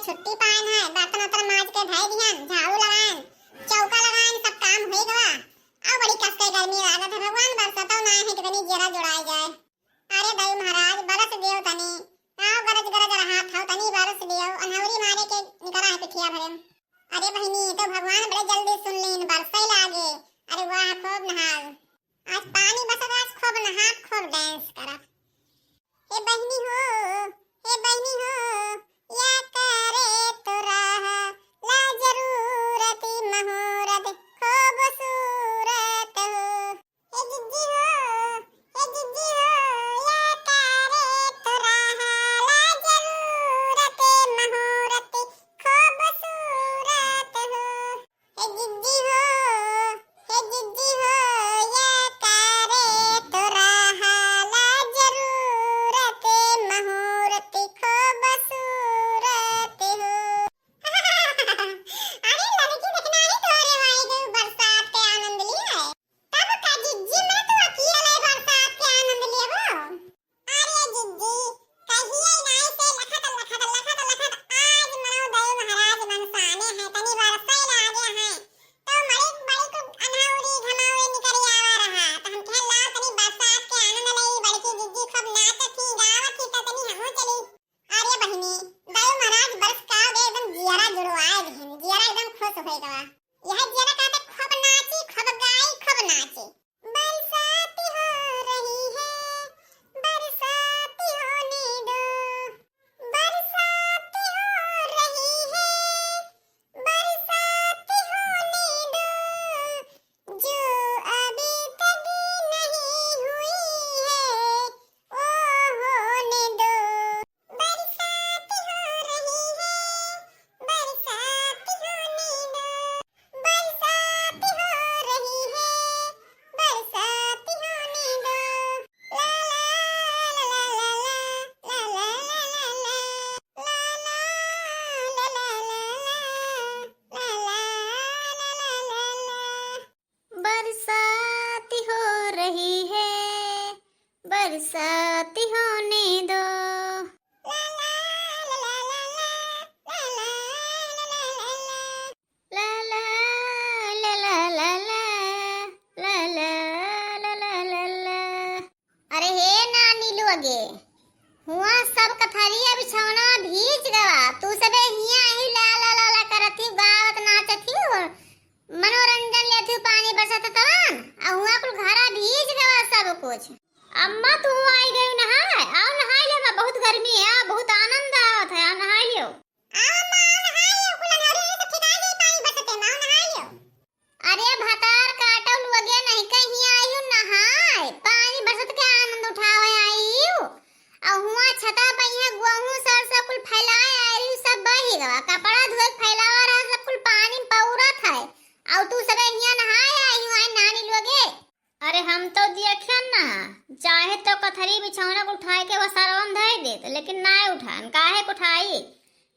छुट्टी पान है, बर्तन उतर माज के धय दिहन, झाड़ू लगान, चौका लगान, सब काम होई गवा। अब बड़ी कस के गर्मी लागत है, भगवान बरसतो ना है कि तनी जरा जुड़ाई जाए। अरे दई महाराज बरस देव तनी, आओ गरज गरज रहा था तनी बरस देव, अनहौरी मारे के निकरा है पिठिया भरे। अरे बहिनी तो भगवान बड़े जल्दी सुन लीन, बरसई लागे। अरे वाह खूब नहाओ, आज पानी बरसत, आज खूब नहा खूब डांस करा। हे बहिनी हो, हे बहिनी हो, या करे तो राह ला जरूरत महूरत खूब सूरत हो। हे जिज्जी हो, हे जिज्जी हो, या करे तो राह ला जरूरत महूरत खूब सूरत हो। हे जिज्जी हो, हे जिज्जी हो, या करे तो राह ला जरूरत महूरत खूब सूरत हो। अरे लड़की देखना नहीं तोरे भाई के बरसात के आनंद ली है, तब का जिज्जी मैं तो अकेले बरसात के आनंद लेबो। अरे जिज्जी कहिए नहीं से लखत लखत लखत लखत आज मनो दई महाराज मनसाने है, तनी बरसई लागे है तो मरी बड़ी को अनहौरी घमौरी निकरी आवा रहा, तो हम कह लाओ तनी बरसात के आनंद लई। बड़की जिज्जी खूब नाचत थी गावत थी, तो तनी हमहू चली। अरे बहिनी दई महाराज बरस का एकदम जियरा जुड़वाए दिहन, जियरा एकदम खुश होई गवा। यह जियरा कहते खूब नाची खूब गाई खूब नाची। बरसात हो रही है, बरसात होने दो, बरसात हो रही है, बरसात होने दो, जो अभी तक नहीं हुई है वो होने दो। बरसात हो रही है, बरसात होने दो, बरसात हो रही है, बरसात होने दो। ला ला ला ला ला ला ला ला ला ला ला ला ला ला ला ला। बरसात हो रही है, बरसात होने दो। ला ला ला ला ला ला ला ला ला ला ला ला ला ला ला ला ला। अरे हे नानी लोगे हुआ सब कथरिया बिछौना भीज गवा, तू सबे हिया ही ला ला ला ला करत ही गावत नाचत ही और मनोरंजन लेत ही, पानी बरसत तवन आ हुआ कुल घरा भीज गवा सब कुछ। अम्मा तू आई गई नहाए, आओ नहाई ले, मैं बहुत गर्मी है, बहुत आनंद आवत है, आओ नहाई लियो। आओ मां नहाई लियो, कुल नहरी से ठिका गई पानी बरसते, मां नहाई लियो। अरे भतार काटल लगे नहीं कहीं आयु नहाए, पानी बरसत के आनंद उठावे आयु। आ हुआ छता पे यहाँ गेहूं सरसों कुल फैलाए आयु, सब बही गवा, कपड़ा धोए फैलावा रहा, सब कुल पानी पौरत है, और तू सबे यहाँ नहाए आयु आई नानी लोगे। अरे हम तो देखियन ना, चाहे तो कथरी बिछौना को उठाए के वसरवन धय देत, लेकिन ना उठान, काहे को उठाई?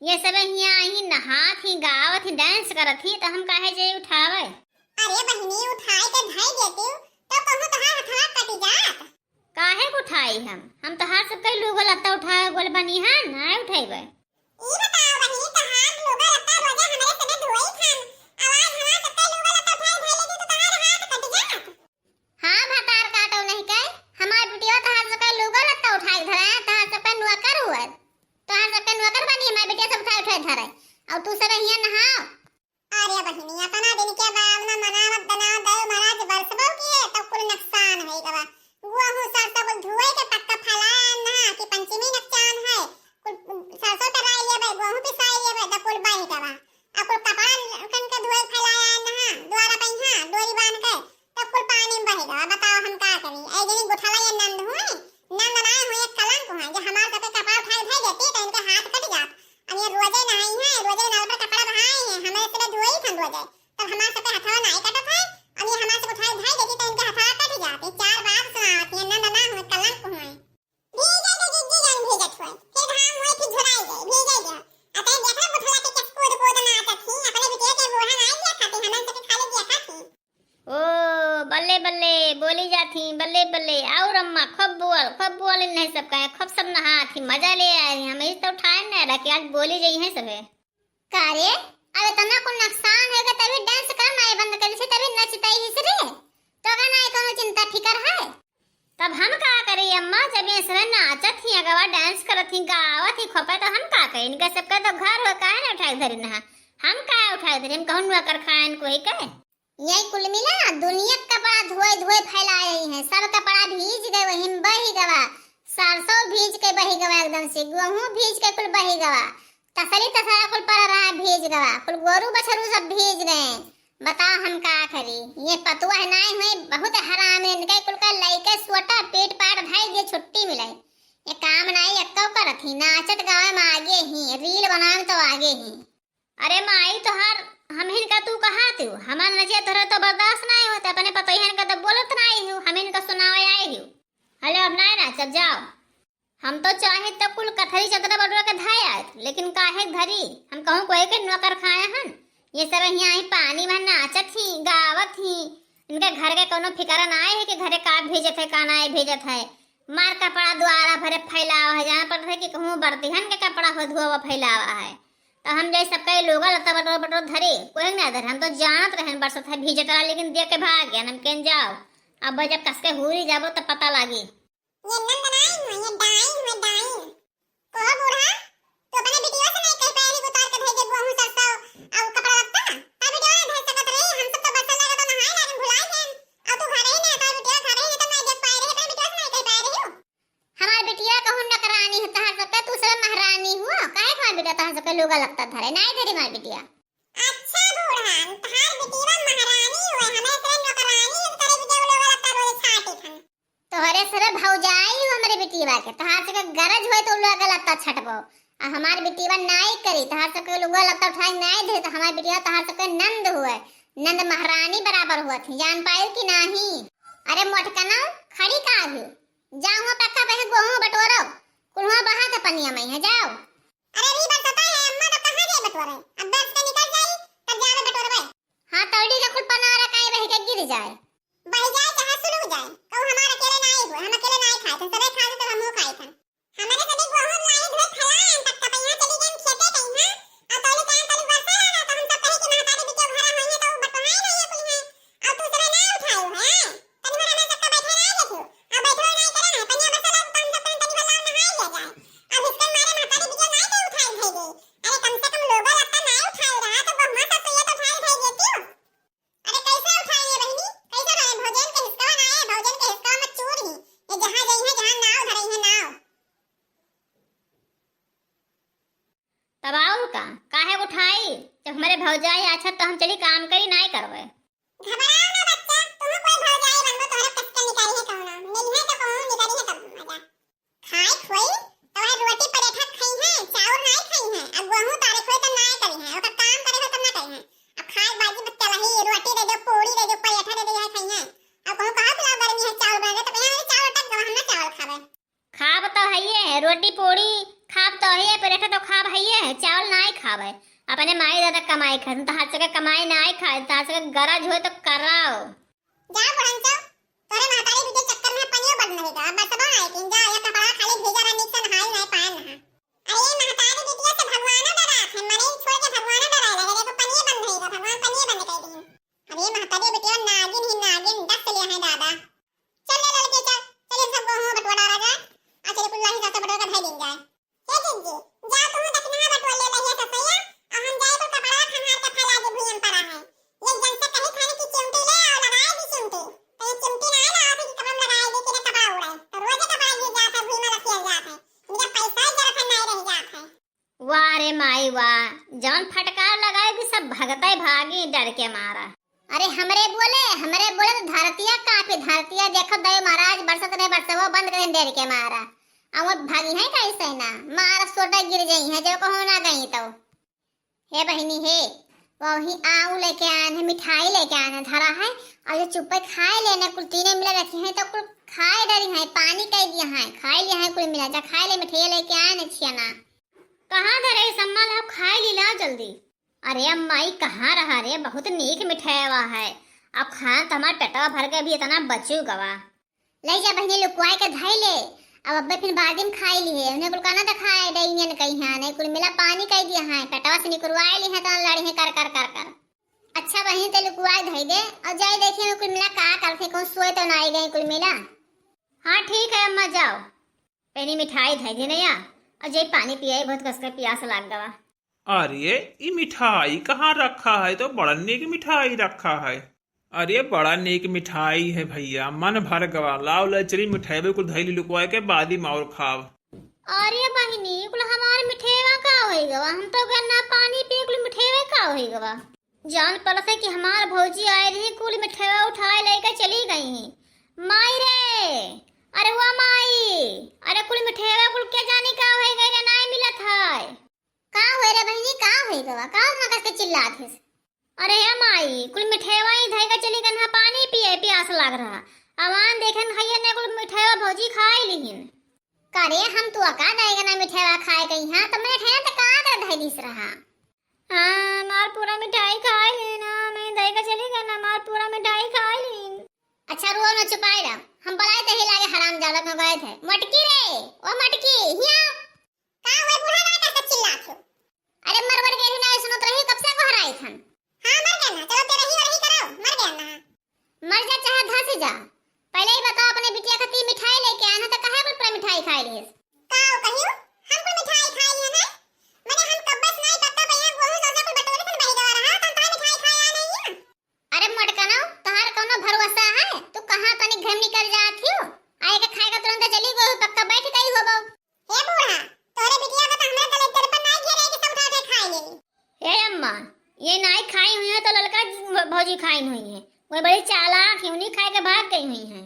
ये सब यहाँ आई नहात ही गावत ही डांस करत ही, तो हम काहे जे उठावे? अरे बहिनी उठाए के धय देती तो कहूं तहार हथवा कटी जात। काहे को उठाई हम तहार सब कई लोग लत्ता उठाए गोल बनी है, ना उठाइबे। ई बताओ बहिनी तहार लोग लत्ता रोजे हमरे सने धोई खान, आवाज हवा सब कई लोग लत्ता उठाए धय लेती तो तहार हाथ कट जात। हां भतार काटो नहीं कई, हमार बिटिया तहार सब कई लोग लत्ता उठाए धरे, तहार सब कई नौकर हुए, तहार सब कई नौकर बनी, हमार बिटिया सब उठाए धरे, और तू सब हिया नहाओ। अरे बहिनी अपना दिन के भावना मनावत बनाव दई महाराज बरसबो किए तो कुल नुकसान होई गवा। गेहूं सरसों कुल धुए के पक्का फलाए ना कि पंचमी नुकसान है, कुल सरसों तराई लेबे, गेहूं पिसाई लेबे तो कुल बही गवा। आ कुल कपड़ा कन के धुए फलाए ना द्वारा पहिया डोरी बांध के तो कुल पानी में बही गवा। बताओ हम का करी? ए जनी गुठला ये नंद हुए, नंद ना हुए कलंक हुए, जो हमार सबके कपड़ा उठाए धय देती तो इनके हाथ कट जात। अब ये रोजे नहाई है, रोजे नाल पर कपड़ा बहाए हैं, हमारे से धोई थन रोजे, तब हमार सबके हथवा नहीं कटत है, अब ये हमार से उठाए धय देती तो इनके हथवा कट जाते। चार बात सुनावत ये नंद ना हुए कलंक हुए। भीगे दे जिज्जी जान भीगत हुए, फिर घाम हुए फिर झुराई गए, भीगे गया। अतः देखला गुठला के कस कूद कूद नाचत थी, अपने बिटिया के बोहा नहीं दिया खाती, हमार सबके खाली दिया खाती। ओ बल्ले बल्ले बोली जाती, बल्ले बल्ले और अम्मा खूब बोल नहीं सब कहे, खूब सब नहा थी, मजा ले आए, हम इस तो उठाए न पड़ा कि आज बोली गई है सबे कारे। अब इतना को नुकसान होगा तभी डांस कर माए बंद कर से तभी नचताई हिस रे तो का ना कोनो चिंता फिकर है। तब हम का करी अम्मा जब ये सब नाचत ही अगवा डांस करत ही गावत ही खोपा तो हम का करी इनका सबका तो घर हो काहे ना उठाए धरी ना हम का उठाए धरी हम कहूं कर खान कोई कहे यही कुल मिला दुनिया कपड़ा धोए धोए फैलाए हैं सब कपड़ा भीज गए वही बही गवा सरसों भीज के बही गवा एकदम से गेहूं भीज के कुल बही गवा तसली तसरा कुल पर रहा भीज गवा कुल गोरू बछरू सब भीज गए। बताओ हम का करी ये पतुआ है नहीं हुई बहुत हराम है इनके कुल का लइके सोटा पेट पाट भाई दे छुट्टी मिले ये काम नहीं अक्कौ करत ही नाचत गावे में आगे ही रील बनावे तो आगे ही। अरे माई तो हर हम इनका तू कहा तू हमार नजे तोरा तो बर्दाश्त नहीं होता अपने पतोहन का तो बोलत नहीं हूं हम इनका सुनावे आई हूं। हेलो अब नहीं ना चल जाओ हम तो चाहे तो कुल कथरी चतरा बटुआ के धाय आए लेकिन काहे धरी हम कहूं कोई के नौकर खाए हन ये सब यहाँ ही पानी में नाचत ही गावत ही इनके घर के कोनो फिकरा ना है कि घरे का भेजत है का ना भेजत है मार कपड़ा द्वारा भरे फैलावा है जहाँ पर है कि कहूं बर्तिहन के कपड़ा हो धुआ फैलावा है तो हम जैसे सबके लोग लता बटोर बटोर धरे कोई ना धरे हम तो जानत रहन बरसत है भीजत रहा लेकिन देख के भाग गया हम केन जाओ अब जब कसके हुई जाबो तो पता लागी ये नंदनाई हो ये डाई को बूढ़ा तो अपने वीडियो से नहीं कह पहले उतार के भेजे गेहूं सरसों और कपड़ा लगता ता वीडियो में भेज सकत रही हम सब तो बरसा लगा तो नहाए लागे भुलाए हैं अब तू घर ही ना ता वीडियो घर ही तो नहीं देख पाए रहे अपने वीडियो से नहीं कह पाए रही हो हमार बिटिया कहूं नकरानी है तहार सबके तू सब महारानी हुआ काहे का बेटा तहार सबके लोग लगता धरे नहीं धरे मार बिटिया। अच्छा बूढ़ा तहार बिटिया महारानी हुए हमें से नकरानी करे वीडियो लोग लगता रोज छाटी खन तोहरे सरे भौजाई हो हमरे बिटिया के तहार से गरज होए तो लोग लगता छटबो आ हमार बिटिया नहीं करी तहार सबके लोग लगता उठाई नहीं दे तो हमार बिटिया तहार सबके नंद हुए नंद महारानी बराबर हुआ थी जान पाए कि नहीं। अरे मोटकना खड़ी का भी जाओ पक्का बहे गेहूं बटोरो कुलवा बहा के पनिया में है जाओ। अरे री बरसता है अम्मा तो कहां जाए बटोरे अब बस के निकल जाई तब जावे बटोरबे हां तौड़ी का कुल पनारा काई बहे के गिर जाए बह जाए चाहे सुलग जाए कहू हमारा अकेले नहीं हुए हम अकेले नहीं खाए थे सबे खाए तो हमहु खाए थे हमारे सभी गेहूं लाई धोए फलाएं तक तक यहां चली गई खेते कहीं ना और तौली टाइम तौली बरसा ना तो हम सब कहे कि महतारी बिटिया घरा होइए तो बटोराई नहीं है कुल है और तू सब ना उठाओ है तनी भर हमें सबका बैठे नहीं देखो अब बैठो नहीं करे ना पनिया बरसा ला तो हम सब तनी भर नहाई ले जाए अब इसके मारे महतारी बिटिया नहीं के उठाई भेजे अरे कम से कम लोग लगता नहीं उठाई रहा तो बहुमा सब तो ये तो उठाई भेजे क्यों। अरे कैसे उठाई है बहनी कैसे रहे भोजन के हिस्सा ना है भोजन के हिस्सा में चूर ही ये जहां गई है जहां नाव धरई है नाव तब आओ का काहे उठाई जब हमारे भौजाई अच्छा तो हम चली काम करी नहीं करवे घबराओ ना बच्चा तुम कोई भौजाई बनबो तोहरा कष्ट निकाली है कहना नहीं है तो कहूं निकाली है तब मजा खाए खोई तोहरा रोटी पराठा खाई है चावल नहीं खाई है अब गेहूं तारे खोई तो नहीं करी है ओका काम करे हो तब ना करी है अब खाए बाजी मत चला ही रोटी दे दो पूरी दे दो पराठा दे दो यह खाई है अब कहूं कहां पिला गर्मी है चावल बने तो यहां चावल तक हम ना चावल खावे खाब तो हइए रोटी पूरी खाब तो है पराठा तो खाब है चावल नहीं खावे अपने माई दादा कमाई खाते तो हाथ से कमाई नहीं खाए तो हाथ से गरज हो तो कराओ जा बुढ़ंचो तोरे महतारी बिटे चक्कर में पनियो बन रहेगा बस बा है कि जा या कपड़ा खाली भेजा रा निक से नहाई नहीं पाए ना अरे महतारी बिटिया से भगवान डरा है मरे छोड़ के भगवान डरा लगे देखो पनियो बन रहेगा भगवान पनियो बन कह दी अरे महतारी बिटिया नागिन ही नागिन दस लिया है दादा चल ले लड़के चल चल सब गेहूं बटवा राजा आ चल कुल्ला ही जाता बटवा का धाई दिन जाए हे जिंजी जा तुम दक्षिणा बटवा ले लइया ससैया और हम जाए तो कपड़ा खंगार के फैला के भुयन पड़ा है ये जन से कहीं खाने की चिमटी ले और लगाए भी चिमटी तो ये चिमटी ना लगा के कपड़ा लगाए दे के कपड़ा उड़ाए तो रोज कपड़ा गिर जाता है भुई में रखिया जाता है मेरा पैसा जरा नहीं रह जाता है। वाह रे माई वाह जौन फटकार लगाए भी सब भगते भागी डर के मारा। अरे हमरे बोले तो धरतिया काफी धरतिया देखो दयो महाराज बरसत नहीं बरसवो बंद कर डर के मारा अब भागी है कैसे ना मार सोटा गिर गई है जो कहो ना गई तो हे बहनी हे वही आऊ लेके आने मिठाई लेके आने धरा है और जो चुप्पे खाए लेने कुल तीने मिला रखी है तो कुल खाए डरी है पानी कह दिया है खाए लिया है कुल मिला जा खाए ले मिठाई लेके आने छिया ना कहाँ धरे सम्मा ला खाए ली ला जल्दी। अरे अम्माई कहाँ रहा रे बहुत नीक मिठाई हुआ है अब खान तो हमारे पेटवा भर के भी इतना बचू गवा ले जा बहनी लुकवाई के धाई ले अब अब्बे फिर बाद में खाई ली है उन्हें कुल कहना था खाए डईने न कहीं है नहीं कुल मिला पानी कह दिया है टटवा से निकलवाए ली है तो लड़ी है कर कर कर कर अच्छा बहन ते लुकवाए धई दे और जाए देखे में कुल मिला का करते कौन सोए तो ना आई गई कुल मिला। हाँ ठीक है अम्मा जाओ पहली मिठाई धई दे नया और जे पानी पियाई बहुत कस कर प्यास लाग गवा। अरे ये मिठाई कहाँ रखा है? तो बड़ा नेक मिठाई रखा है। अरे बड़ा नेक मिठाई है भैया, मन भर गवा। लाओ ले चली मिठाई बिल्कुल धैली लुकवाए के बाद ही मार खाव। अरे बहिनी कुल हमारे मिठेवा का होई गवा हम तो गन्ना पानी पी कुल मिठेवा का होई गवा। जान पड़त है कि हमार भौजी आए रही कुल मिठेवा उठाए लेकर चली गई। माई रे अरे हुआ माई अरे कुल मिठेवा कुल क्या जाने का होई गई ना मिलत है। का होए रे बहिनी का होई गवा का ना कस के चिल्लात है। अरे हे माई कुल मिठेवा ही धई का चली गन्हा पानी पिए प्यास लाग रहा अवान देखन भैया ने कुल मिठेवा भौजी खाई लीन। करे हम तो का देगा ना मिठेवा खाए गई हां तो मैं ठे तो का दे धई दिस रहा। हां मार पूरा मिठाई खाई लेना मैं धई का चली गई ना मार पूरा मिठाई खाई लीन। अच्छा रो न चुपाई रहा हम बुलाए थे लागे हराम जादा में गए थे। मटकी रे ओ मटकी हिया का होए बूढ़ा ना का चिल्ला थे। अरे मरवर के ना सुनत रही कब से को हराई थन। हां मर गया ना चलो तेरा ही करो मर गया ना मर जा चाहे धस जा पहले ही बताओ अपने बिटिया खती मिठाई लेके आना तो कहां पर मिठाई खाई ली काओ कहियो हमको मिठाई खाई है ना मैंने हम कब बस नहीं पत्ता भैया गोहू सोचा को बटोरे पर बही गवा रहा तन ताई मिठाई खाया नहीं है। अरे मटकनो तहार कोनो भरोसा है तू कहां तनी घर निकल जात हो आए के खाएगा तुरंत चली गो पक्का बैठ गई होबो। हे बूढ़ा तोरे बिटिया का तो हमरा गले तेरे पर नहीं घेरे कि सब उठा के खाई ले। हे अम्मा ये नहीं खाई हुई है तो ललका भौजी खाई हुई है वो बड़ी चालाक है उन्हीं खाए के भाग गई हुई है।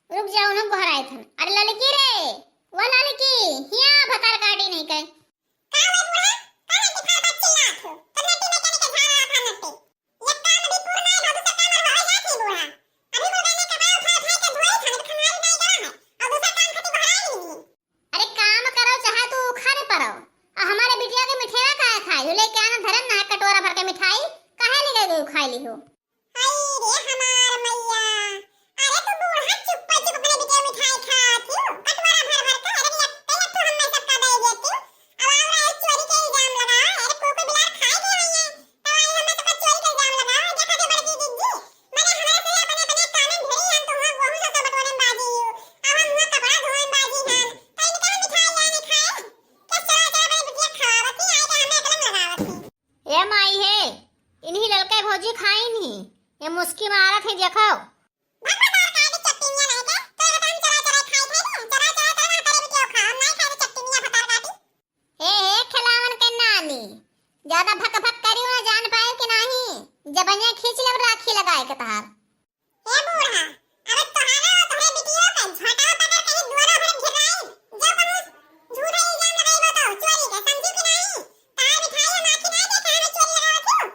रुक जाओ उन्हें घर आए थे। अरे ललकी रे वो ललकी हिया भतार काटी नहीं कहे का हुआ बूढ़ा काहे दिखा बच्ची चिल्लात हो तो नटी में कने के झाड़ा था नटी ये काम भी पूर्ण नहीं हो दूसरा काम हो जाती बूढ़ा अभी वो गाने का बाल उठा उठा के धोई था तो खनाई नहीं करा है और दूसरा काम खटी बढ़ाई नहीं। अरे काम करो चाहे तू उखाड़ पड़ो और हमारे बिटिया के मिठाई काहे खाई लेके आना धरन ना कटोरा भर के मिठाई काहे ले गई खाई ली हो। हाय रे हमार मैया अरे तू बूढ़ा चुप चुप अपने बिटिया मिठाई खाती हो कटोरा भर भर के अरे पहले तू हमें सबका दे देती अब आ रहा चोरी के इल्जाम लगा अरे कोको बिलार खाई गई है तो आई हमें तो चोरी का इल्जाम लगा देखा दे बड़ी दीदी मैंने हमारे से अपने अपने कानून भेड़ी हम तो हुआ गोहू से बटोरे बाजी अब हम हुआ कपड़ा धोए बाजी हां कहीं निकल मिठाई लाने खाए क्या चला चला बड़ी बिटिया खावती आई के हमें कलम लगावती। ए माई है इन्हीं ललके भौजी खाई नहीं ये मुस्की मारा थे देखो ज्यादा भक भक करियो ना जान पाए कि नहीं जबनिया खींच ले राखी लगाए के तहार। हे बूढ़ा अरे तोहारा तोहरे बिटिया का झोटा पकड़ कहीं दुआरा भर घिराई जो कहूं झूठा इल्जाम लगाई बताओ चोरी के समझी कि नहीं तार मिठाई माखी नहीं देखा हमें चोरी लगावत हो।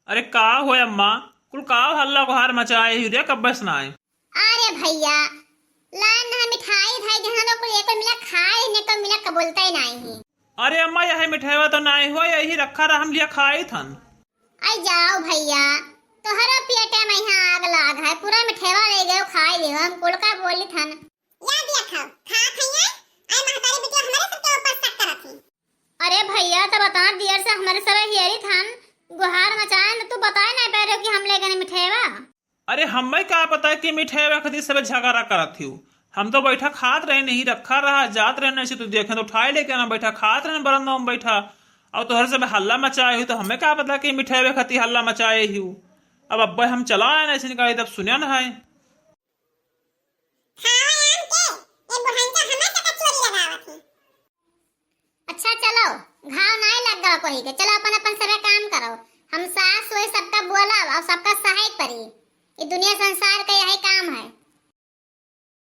अरे का होए अम्मा कुल का हल्ला गुहार मचाए ही रे कब बस ना आए। अरे भैया लान ना मिठाई धाई जहां लोग को एक मिला खाए ने को मिला कबूलता ही नहीं है। अरे अम्मा यही मिठाई तो नहीं हो यही रखा रहा हम लिया खाई थन। आई जाओ भैया तोहरा पेटे में यहां आग लाग है पूरा मिठाईवा ले गयो खाई ले हम कुल का बोली थन या दिया खाओ खा खैया आई महतारी बिटिया हमारे सबके ऊपर शक करत थी। अरे भैया तो बता दियर से हमारे सब हियरी थन गुहार मचाए न तू बताए नहीं पा रहे कि हम ले गए मिठाईवा। अरे हमें क्या पता कि मिठाई खदी सब झगड़ा करत थी हम तो बैठा खात रहे नहीं रखा रहा जात रहने से तो देखे तो उठाए लेके ना बैठा खात रहे बरंदा में बैठा और तो हर समय हल्ला मचाए हुई तो हमें क्या पता कि मिठाई खती हल्ला मचाए ही अब अब्बा हम चला आए ना ऐसे निकाले तब सुनिया ना है। अच्छा चलो घाव नहीं लग गया कोई के चलो अपन अपन सब काम करो हम सास सोए सबका बोला और सबका सहायक करी ये दुनिया संसार का यही काम है।